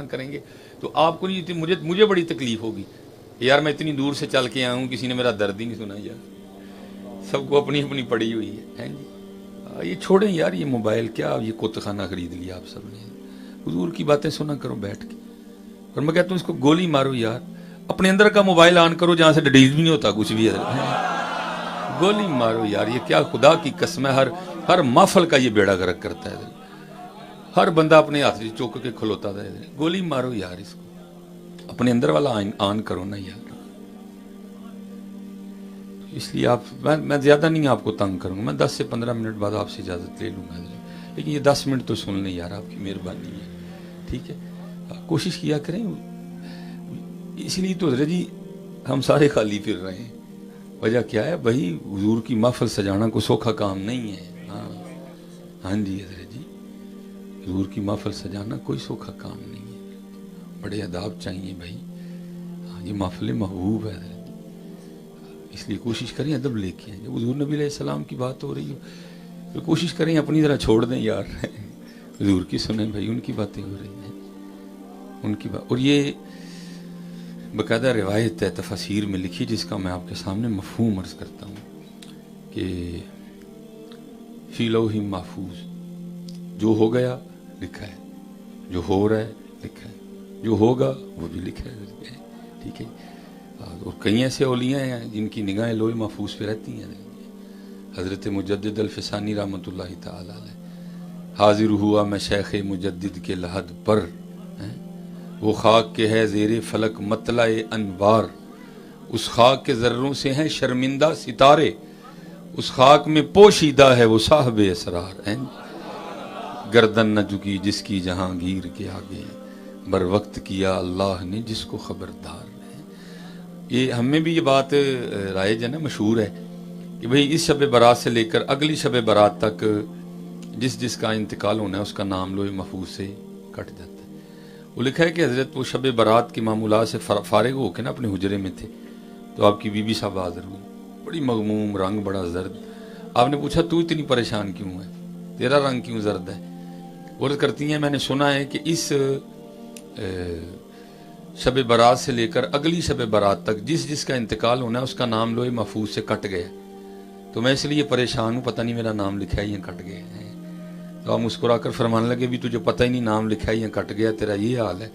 کریں گے تو آپ کو نہیں، مجھے بڑی تکلیف ہوگی یار، میں اتنی دور سے چل کے آیا ہوں، کسی نے میرا درد ہی نہیں سنا یار، سب کو اپنی اپنی پڑی ہوئی ہے جی۔ یہ چھوڑیں یار، یہ موبائل کیا، یہ کت خانہ خرید لیا آپ سب نے، حضور کی باتیں سنا کرو بیٹھ کے۔ اور میں کہتا ہوں اس کو گولی مارو یار، اپنے اندر کا موبائل آن کرو جہاں سے ڈیلیٹ بھی نہیں ہوتا کچھ بھی ہے، گولی مارو یار۔ یہ کیا خدا کی قسم ہے، ہر محفل کا یہ بیڑا غرق کرتا ہے، ہر بندہ اپنے ہاتھ سے چوک کے کھلوتا تھا، گولی مارو یار اس کو، اپنے اندر والا آن کرو نا یار۔ اس لیے میں زیادہ نہیں آپ کو تنگ کروں گا، میں 10 سے 15 منٹ بعد آپ سے اجازت لے لوں گا، لیکن یہ 10 منٹ تو سن لیں یار، آپ کی مہربانی ہے، ٹھیک ہے؟ کوشش کیا کریں۔ اس لیے تو حضرت جی ہم سارے خالی پھر رہے ہیں، وجہ کیا ہے بھائی، حضور کی محفل سجانا کوئی سوکھا کام نہیں ہے۔ ہاں جی حضرت جی، حضور کی محفل سجانا کوئی سوکھا کام نہیں ہے، بڑے آداب چاہیے بھائی۔ یہ محفل محبوب ہے حضرت، اس لیے کوشش کریں ادب لے کے۔ جب حضور نبی علیہ السلام کی بات ہو رہی ہو تو کوشش کریں اپنی ذرا چھوڑ دیں یار، حضور کی سنیں بھائی، ان کی باتیں ہو رہی ہیں، ان کی بات۔ اور یہ باقاعدہ روایت ہے تفاسیر میں لکھی، جس کا میں آپ کے سامنے مفہوم عرض کرتا ہوں کہ فی لوح محفوظ، جو ہو گیا لکھا ہے، جو ہو رہا ہے لکھا ہے، جو ہوگا وہ بھی لکھا ہے، ٹھیک ہے؟ اور کئی ایسے اولیاء ہیں جن کی نگاہیں لوح محفوظ پہ رہتی ہیں۔ حضرت مجدد الفسانی رحمۃ اللہ تعالی علیہ، حاضر ہوا میں شیخ مجدد کے لحد پر، وہ خاک کے ہے زیر فلک مطلع انوار، اس خاک کے ذروں سے ہیں شرمندہ ستارے، اس خاک میں پوشیدہ ہے وہ صاحب اسرار، گردن نہ جھکی جس کی جہانگیر کے آگے، بر وقت کیا اللہ نے جس کو خبردار ہے۔ یہ ہم میں بھی یہ بات رائج ہے نا، مشہور ہے کہ بھئی اس شب برات سے لے کر اگلی شب برات تک جس کا انتقال ہونا ہے اس کا نام لوح محفوظ سے کٹ جاتا ہے۔ وہ لکھا ہے کہ حضرت وہ شب برات کی معمولات سے فارغ ہو کے نا اپنے حجرے میں تھے، تو آپ کی بی بی صاحب حاضر ہوئی، بڑی مغموم، رنگ بڑا زرد۔ آپ نے پوچھا تو اتنی پریشان کیوں ہے، تیرا رنگ کیوں زرد ہے؟ وہ کرتی ہیں میں نے سنا ہے کہ اس شب برات سے لے کر اگلی شب برات تک جس کا انتقال ہونا ہے اس کا نام لوح محفوظ سے کٹ گیا، تو میں اس لیے پریشان ہوں، پتہ نہیں میرا نام لکھا ہے یا کٹ گیا ہے۔ تو آپ مسکرا کر فرمانے لگے بھی تجھے پتہ ہی نہیں نام لکھا ہے یا کٹ گیا، تیرا یہ حال ہے،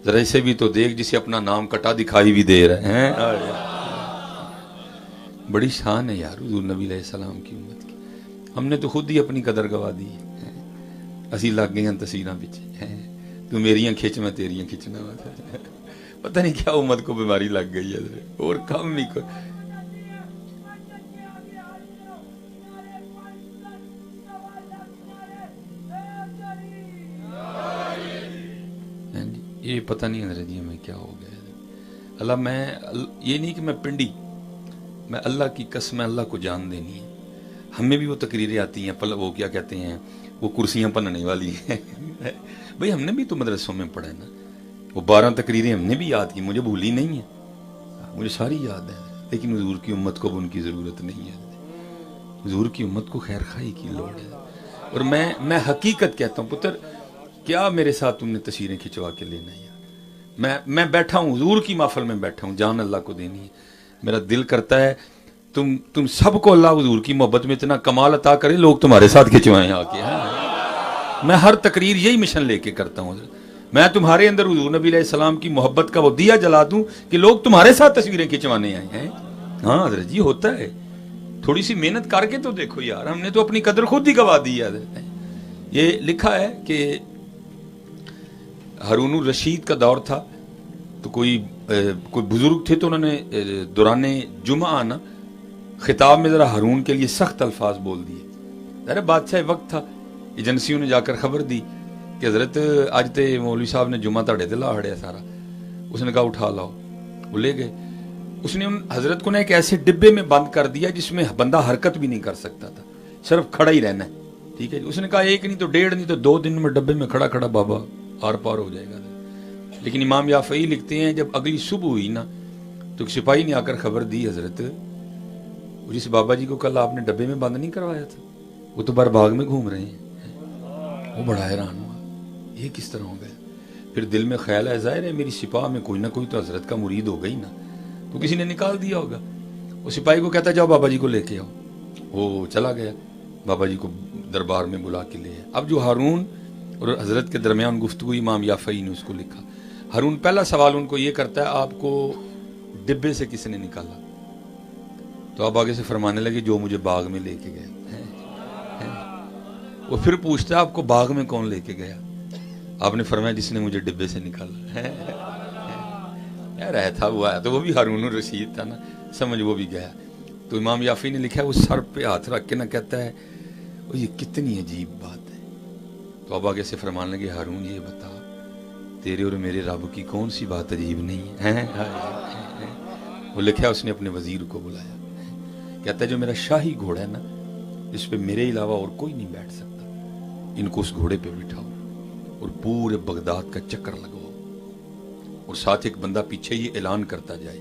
ذرا اسے بھی تو دیکھ جسے اپنا نام کٹا دکھائی بھی دے رہے ہیں۔ بڑی شان ہے یار حضور نبی علیہ السلام کی امت کی، ہم نے تو خود ہی اپنی قدر گوا دی ہے، اسی لگ گئی ہیں تصویراں پیچھے، تو میریاں کھچ میں تیریاں کھچنا، پتہ نہیں کیا امت کو بیماری لگ گئی ہے، اور کم ہی کو۔ یہ پتہ نہیں حضرت جی ہمیں کیا ہو گیا ہے۔ اللہ، میں یہ نہیں کہ میں پنڈی، میں اللہ کی قسم اللہ کو جان دینی ہے۔ ہمیں بھی وہ تقریریں آتی ہیں، وہ کیا کہتے ہیں، وہ کرسیاں پننے والی ہیں، بھئی ہم نے بھی تو مدرسوں میں پڑھا ہے نا، وہ 12 تقریریں ہم نے بھی یاد کی، مجھے بھولی نہیں ہیں، مجھے ساری یاد ہیں، لیکن حضور کی امت کو اب ان کی ضرورت نہیں ہے، حضور کی امت کو خیر خواہی کی لوڑ ہے۔ اور میں حقیقت کہتا ہوں پتر، کیا میرے ساتھ تم نے تصویریں کھنچوا کے لینا ہے یار، میں بیٹھا ہوں حضور کی محفل میں بیٹھا ہوں، جان اللہ کو دینی ہے، میرا دل کرتا ہے تم سب کو اللہ حضور کی محبت میں اتنا کمال عطا کرے، لوگ تمہارے ساتھ کھنچوائیں آ کے۔ میں ہر تقریر یہی مشن لے کے کرتا ہوں، میں تمہارے اندر حضور نبی علیہ السلام کی محبت کا وہ دیا جلا دوں کہ لوگ تمہارے ساتھ تصویریں کھنچوانے آئے ہیں۔ ہاں حضرت جی ہوتا ہے، تھوڑی سی محنت کر کے تو دیکھو یار، ہم نے تو اپنی قدر خود ہی گوا دی ہے۔ یہ لکھا ہے کہ ہارون الرشید کا دور تھا، تو کوئی بزرگ تھے تو انہوں نے دوران جمعہ آنا خطاب میں ذرا ہارون کے لیے سخت الفاظ بول دیے۔ ذرا بادشاہ وقت تھا، ایجنسیوں نے جا کر خبر دی کہ حضرت آج تے مولوی صاحب نے جمعہ تاڑے دے لا ہڑیا سارا۔ اس نے کہا اٹھا لاؤ، وہ لے گئے۔ اس نے حضرت کو نے ایک ایسے ڈبے میں بند کر دیا جس میں بندہ حرکت بھی نہیں کر سکتا تھا، صرف کھڑا ہی رہنا ہے، ٹھیک ہے جی۔ اس نے کہا ایک نہیں تو 1.5 نہیں تو 2 دن میں ڈبے میں کھڑا کھڑا بابا آر پار ہو جائے گا۔ لیکن امام یافعی لکھتے ہیں جب اگلی صبح ہوئی نا تو ایک سپاہی نے آ کر خبر دی حضرت جس بابا جی کو کل آپ نے ڈبے میں بند نہیں کروایا تھا وہ تو بر باغ میں گھوم رہے ہیں. وہ بڑا حیران ہوا یہ کس طرح ہو گیا. پھر دل میں خیال ہے ظاہر ہے میری سپاہ میں کوئی نہ کوئی تو حضرت کا مرید ہو گئی نا, تو کسی نے نکال دیا ہوگا. وہ سپاہی کو کہتا جاؤ بابا جی کو لے کے آؤ. وہ چلا گیا بابا جی کو دربار میں بلا کے لے. اب جو ہارون اور حضرت کے درمیان گفتگو امام یافعی نے اس کو لکھا. ہارون پہلا سوال ان کو یہ کرتا ہے آپ کو ڈبے سے کس نے نکالا؟ تو آپ آگے سے فرمانے لگے جو مجھے باغ میں لے کے گیا. وہ پھر پوچھتا ہے آپ کو باغ میں کون لے کے گیا؟ آپ نے فرمایا جس نے مجھے ڈبے سے نکالا. رہتا وہ آیا تو وہ بھی ہارون الرشید تھا نا, سمجھ وہ بھی گیا. تو امام یافعی نے لکھا ہے وہ سر پہ ہاتھ رکھ کے نہ کہتا ہے وہ یہ کتنی عجیب بات ہے. تو اب آگے سے فرمانے لگے ہارون یہ بتا تیرے اور میرے رب کی کون سی بات عجیب نہیں ہے. وہ لکھا ہے اس نے اپنے وزیر کو بلایا, کہتا ہے جو میرا شاہی گھوڑا ہے نا جس پہ میرے علاوہ اور کوئی نہیں بیٹھ سکتا, ان کو اس گھوڑے پہ بٹھاؤ اور پورے بغداد کا چکر لگاؤ, اور ساتھ ایک بندہ پیچھے یہ اعلان کرتا جائے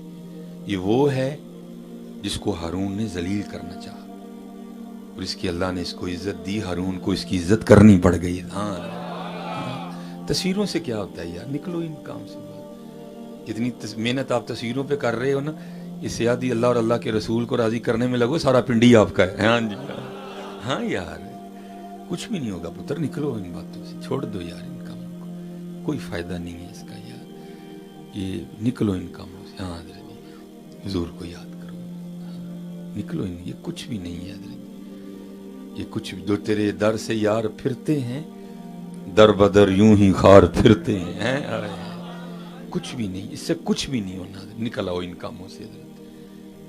یہ وہ ہے جس کو ہارون نے ذلیل کرنا چاہا اور اس کی اللہ نے اس کو عزت دی. ہارون کو اس کی عزت کرنی پڑ گئی. تصویروں سے کیا ہوتا ہے یار, نکلو ان کام سے. اتنی محنت آپ تصویروں پہ کر رہے ہو نا, اس سے یاد اللہ اور اللہ کے رسول کو راضی کرنے میں لگو, سارا پنڈی آپ کا ہے. ہاں جی ہاں یار کچھ بھی نہیں ہوگا پتر, نکلو ان باتوں سے, چھوڑ دو یار ان کاموں کو, کوئی فائدہ نہیں ہے اس کا یار. یہ نکلو ان کاموں سے. ہاں حضرت حضور کو یاد کرو, نکلو ان, یہ کچھ بھی نہیں ہے حضرت. یہ کچھ جو تیرے در سے یار پھرتے ہیں در بدر یوں ہی خار پھرتے ہیں, کچھ بھی نہیں, اس سے کچھ بھی نہیں ہونا. نکل آؤ ان کاموں سے,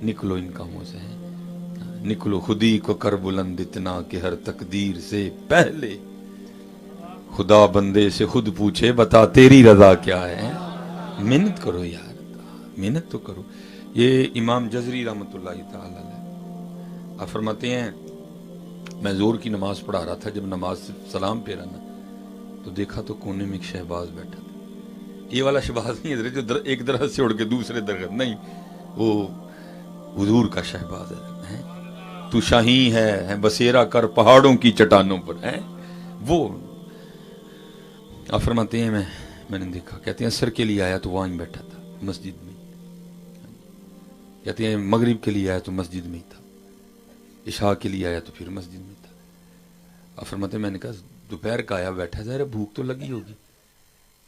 نکلو ان کاموں سے, نکلو. خودی کو کر بلند اتنا کہ ہر تقدیر سے پہلے خدا بندے سے خود پوچھے بتا تیری رضا کیا ہے. محنت کرو یار, محنت تو کرو. یہ امام جزری رحمۃ اللہ تعالی علیہ آپ فرماتے ہیں میں زور کی نماز پڑھا رہا تھا, جب نماز سے سلام پھیرا نا تو دیکھا تو کونے میں ایک شہباز بیٹھا تھا. یہ والا شہباز نہیں حضرت جو ایک درخت سے اڑ کے دوسرے درخت, نہیں, وہ حضور کا شہباز ہے. تو شاہین ہے بسیرا کر پہاڑوں کی چٹانوں پر ہے. وہ آپ فرماتے ہیں میں نے دیکھا, کہتے ہیں عصر کے لیے آیا تو وہاں بیٹھا تھا مسجد میں, کہتے ہیں مغرب کے لیے آیا تو مسجد میں ہی تھا, عشاء کے لیے آیا تو پھر مسجد میں تھا. آپ فرماتے ہیں میں نے کہا دوپہر کا آیا بیٹھا, ظاہر بھوک تو لگی ہوگی,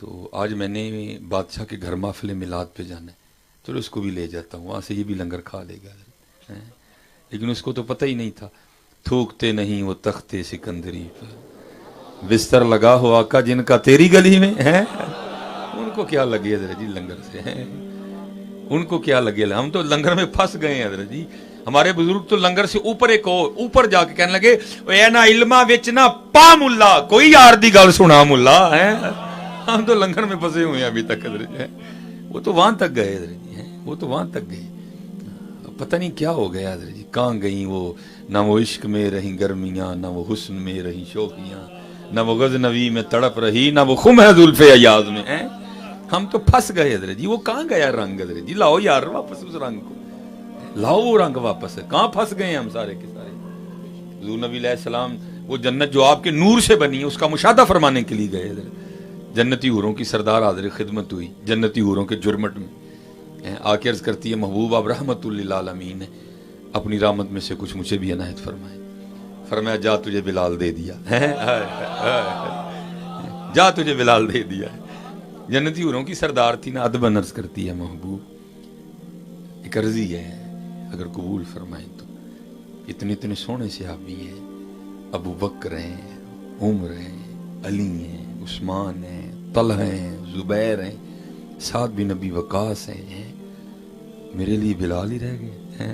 تو آج میں نے بادشاہ کے گھر محفل میلاد پہ جانا ہے, چلو اس کو بھی لے جاتا ہوں, وہاں سے یہ بھی لنگر کھا لے گا. لیکن اس کو تو پتہ ہی نہیں تھا, تھوکتے نہیں وہ تختے سکندری پر, بستر لگا ہو آقا جن کا تیری گلی میں ہے. ان کو کیا لگے حضرت جی لنگر سے, ان کو کیا لگے, ہم تو لنگر میں پھنس گئے ہیں حضرت جی. ہمارے بزرگ تو لنگر سے اوپر جا کے کہنے لگے اے نا علمہ وچ نا پا ملا کوئی یار دی گل سنا ملا ہے. ہم تو لنگر میں پھنسے ہوئے ہیں ابھی تک حضرت جی. وہ تو وہاں تک گئے حضرت جی, وہ تو وہاں تک گئے, پتہ نہیں کیا ہو گیا حضرت جی, کہاں گئیں وہ. نہ وہ عشق میں رہیں گرمیاں, نہ وہ حسن میں رہیں شوقیاں, نہ وہ غزنوی میں تڑپ رہی, نہ وہ خم ہے زلف ایاز میں. ہم تو پھنس گئے حضرت جی. وہ کہاں گیا رنگ حضرت جی, لاؤ یار واپس اس رنگ کو, لاؤ وہ رنگ واپس. کہاں پھنس گئے ہیں ہم سارے کے سارے. حضور نبی علیہ السلام وہ جنت جو آپ کے نور سے بنی ہے اس کا مشاہدہ فرمانے کے لیے گئے حضرت. جنتی حوروں کی سردار حاضر خدمت ہوئی جنتی حوروں کے جرمٹ میں, آ کے عرض کرتی ہے محبوب آپ رحمت للعالمین ہیں, اپنی رحمت میں سے کچھ مجھے بھی عنایت فرمائے. فرمایا جا تجھے بلال دے دیا, جا تجھے بلال دے دیا. جنتی حوروں کی سردار تھی نا, ادب عرض کرتی ہے محبوب ایک عرضی ہے اگر قبول فرمائیں تو, اتنے اتنے سونے صحابی ہیں, ابو بکر ہیں, عمر ہیں, علی ہیں, عثمان ہیں, طلحہ ہیں, زبیر ہیں, سعد بن ابی وقاص ہیں, میرے لیے بلال ہی رہ گئے.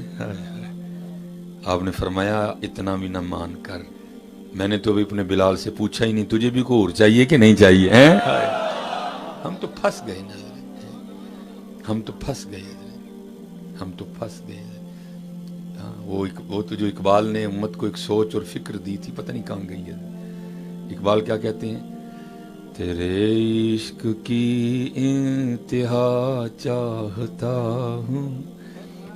آپ نے فرمایا اتنا بھی نہ مان کر, میں نے تو ابھی اپنے بلال سے پوچھا ہی نہیں تجھے بھی کوئی اور چاہیے کہ نہیں چاہیے. ہم تو پھنس گئے نا, ہم تو پھنس گئے, ہم تو پھنس گئے. وہ تو جو اقبال نے امت کو ایک سوچ اور فکر دی تھی, پتہ نہیں کہاں گئی ہے. اقبال کیا کہتے ہیں, تیرے عشق کی انتہا چاہتا ہوں،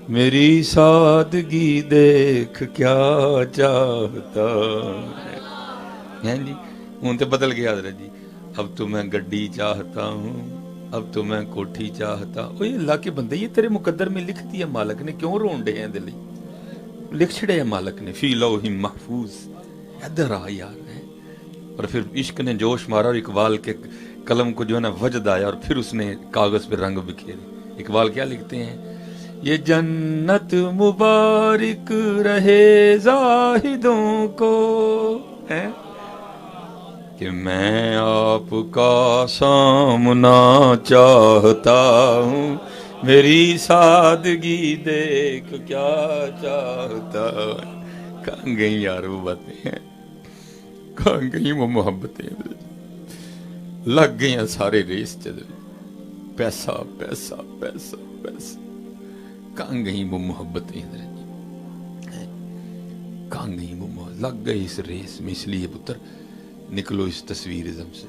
میری سادگی دیکھ کیا چاہتا ہے جی. ہوں تو بدل گیا حضرت جی. اب تو میں گڈی چاہتا ہوں، اب تو میں کوٹھی چاہتا. اوہ اللہ کے بندے، یہ تیرے مقدر میں لکھ دیا مالک نے، کیوں رون ڈے ہیں دل؟ لکھ چھڑے ہیں مالک نے فی لوح محفوظ. ادھر آ یار. اور پھر عشق نے جوش مارا اور اقبال کے قلم کو جو ہے نا وجد آیا، اور پھر اس نے کاغذ پہ رنگ بکھیرے. اقبال کیا لکھتے ہیں؟ یہ جنت مبارک رہے زاہدوں کو ہے کہ میں آپ کا سامنا چاہتا ہوں، میری سادگی دیکھ کیا چاہتا. کہاں گئی یار وہ باتیں، کہاں گئی وہ محبتیں؟ لگ گئی ہیں سارے ریس چل، پیسہ پیسہ پیسہ پیسہ. کہاں گئی وہ محبتیں؟ کہاں گئی وہ محبت؟ لگ گئی اس ریس میں. اس لیے پتر نکلو اس تصویرزم سے،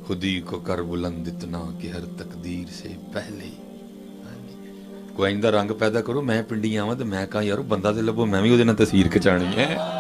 خودی کو کر بلند اتنا کہ ہر تقدیر سے پہلے. کوئی آئندہ رنگ پیدا کرو. میں پنڈی آواں تو میں کہاں یارو بندہ تے لبو، میں بھی وہ تصویر کھچانی ہے.